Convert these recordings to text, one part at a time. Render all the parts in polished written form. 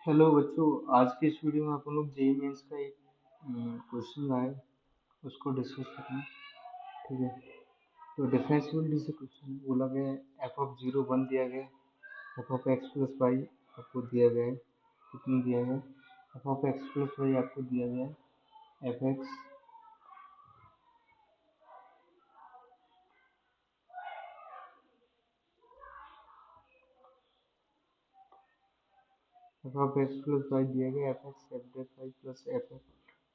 Hello बच्चों। आज के इस वीडियो में अपन लोग जेई मेंस का एक क्वेश्चन आया उसको डिस्कस करेंगे। ठीक है। तो डिफरेंशिएबिलिटी से क्वेश्चन बोला गया है, एफ ऑफ जीरो वन दिया गया है, f of x plus y आपको दिया गया है। कितनी दिया गया है? F of x plus y आपको दिया गया है f x f of x plus y दिया गया f x f dash y plus f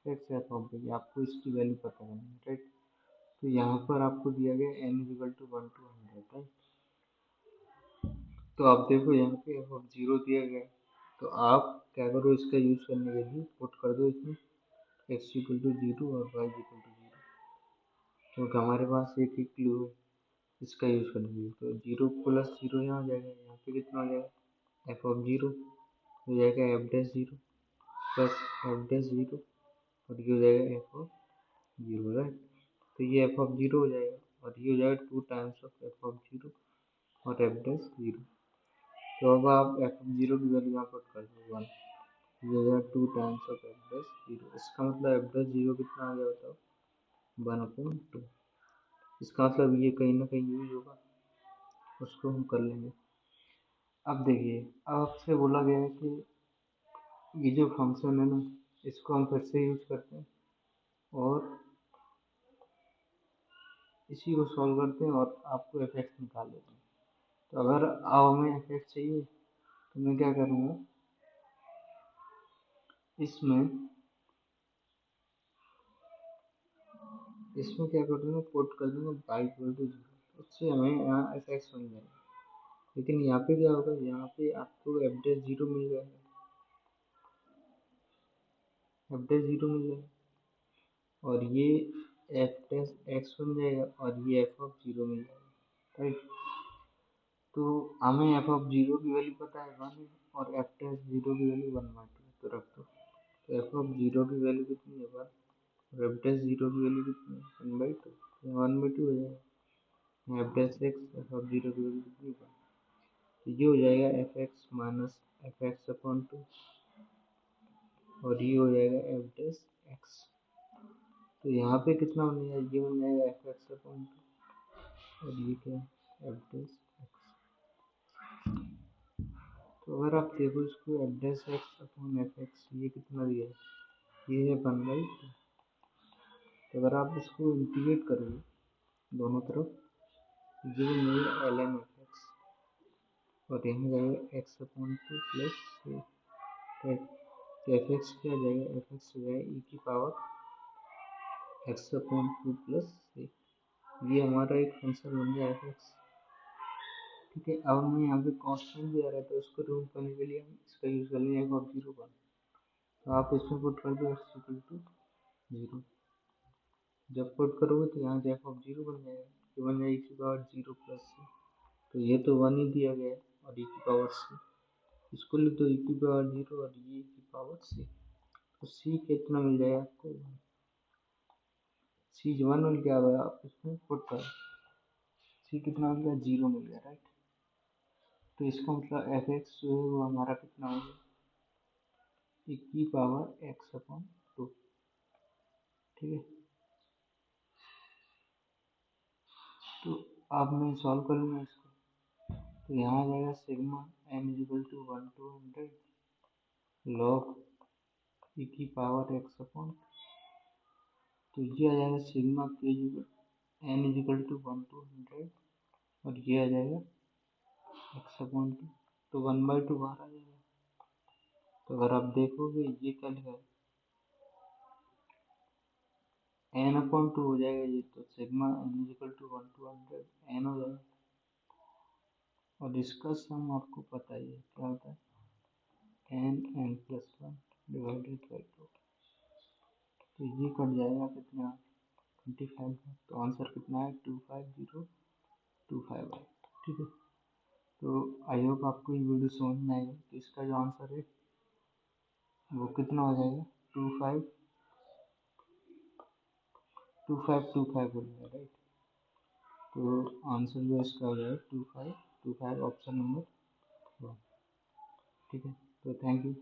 x f of y. आपको इसकी वैल्यू पता करनी है, राइट। तो यहाँ पर आपको दिया गया n equal to 1 to 100, right. तो आप देखो यहाँ पे एफ ऑफ जीरो दिया गया है, तो आप क्या करो, इसका यूज करने के लिए पुट कर दो इसमें एक्स इक्वल टू जीरो और वाई इक्वल टू जीरो, क्योंकि हमारे पास एक ही क्लू है इसका यूज करने के लिए। तो जीरो प्लस जीरो यहाँ हो जाएगा, यहाँ पे कितना हो जाएगा, एफ ऑफ जीरो हो जाएगा F dash zero plus F dash zero, और ये हो जाएगा एफ ऑफ जीरो, राइट। तो ये एफ ऑफ जीरो हो जाएगा और ये हो जाएगा 2 times of F of zero और एफ डैश जीरो। तो अब आप एफ ऑफ जीरो की वैल्यू यहाँ पुट कर दो 1, ये हो गया 2 times of F dash zero. इसका मतलब एफ डैश जीरो कितना आ गया बताओ, 1/2। इसका मतलब ये कहीं ना कहीं यूज होगा, उसको हम कर लेंगे। अब देखिए, अब आपसे बोला गया है कि ये जो फंक्शन है ना, इसको हम फिर से यूज करते हैं और इसी को सॉल्व करते हैं और आपको एफ एक्स निकाल लेते हैं। तो अगर अब हमें एफ एक्स चाहिए तो मैं क्या करूँगा, इसमें इसमें क्या कर दूँगा, पुट कर दूँगा बाई इक्वल टू जीरो, उससे हमें यहाँ एफ एक्स बन जाएगा। लेकिन यहाँ पे क्या होगा, यहाँ पे आपको एफ डैश जीरो मिल जाएगा, एफ डैश जीरो मिल जाएगा और ये एफ डैश एक्स बन जाएगा और ये एफ ऑफ जीरो मिल जाएगा, राइट। तो हमें एफ ऑफ जीरो की वैल्यू पता है 1 और एफ डैश जीरो की वैल्यू 1/2, तो रख दो। तो एफ ऑफ जीरो की वैल्यू कितनी है 1 और एफ डैश जीरो की वैल्यू कितनी है 1/2, 1/2 हो जाएगा। F dash x f of zero की वैल्यू कितनी है 1, तो ये हो जाएगा F x minus F x upon 2 और ये हो जाएगा एफ डैश एक्स। तो यहाँ पे कितना बन जाएगा, ये बन जाएगा एफ एक्स अपॉन 2 और ये क्या है एफ डैश एक्स। तो अगर आप देखो इसको F dash x upon F x, ये कितना दिया है, ये है 1/2। तो अगर आप इसको इंटीग्रेट करोगे दोनों तरफ, ये बन जाएगा एल एन एफ एक्स और यहाँ जाएगा एक्स अपॉन 2 प्लस राइट। तो एफ एक्स क्या जाएगा, एफ एक्स हो जाएगा ई की पावर एक्स अपॉन 2 प्लस, ये हमारा एक फंक्शन बन गया एफ एक्स। ठीक है। अब हमें यहाँ पे कांस्टेंट भी आ रहा है, तो उसको रिमूव करने के लिए हम इसका यूज कर लेंगे एफ ऑफ जीरो का। तो आप इसमें पुट कर दो एक्स इक्वल टू जीरो। जब पुट करोगे तो यहाँ से एफ ऑफ जीरो बन जाएगा, ये बन जाएगा ई की पावर जीरो प्लस सी। तो ये तो 1 ही दिया गया है और ई की पावर सी, इसको लिख दो ई की पावर जीरो और ये ई की पावर सी। तो सी कितना मिल जाएगा आपको, सी 1 मिल गया। आप इसमें पुट करो, सी कितना मिल गया, जीरो मिल गया, राइट। तो इसका मतलब एफ एक्स जो है वो हमारा कितना हो गया, ई की पावर एक्स अपॉन 2। ठीक है। तो अब मैं सॉल्व करूँगा इसको, तो यहाँ आ जाएगा sigma N is equal to 1/100 log E की पावर एक्स अपॉन, तो ये आ जाएगा सिग्मा के एन इजिकल टू 1/100 और ये आ जाएगा एक्स अपॉन 2, तो 1/2 बाहर आ जाएगा। तो अगर आप देखोगे ये क्या लिखा है, एन अपॉन 2 हो जाएगा ये, तो sigma N is equal to 1/100 n हो जाएगा। और इसका सम आपको पता ही है क्या होता है, n n plus 1 divided by 2। तो ये कट जाएगा कितना, 25 है। तो आंसर कितना है 25025 है। ठीक है। तो आई होप आपको ये वीडियो समझ में आएगा। तो इसका जो आंसर है वो कितना हो जाएगा, 2525 हो जाएगा, राइट। तो आंसर जो इसका हो जाएगा 2525, ऑप्शन नंबर 1। ठीक है। तो थैंक यू।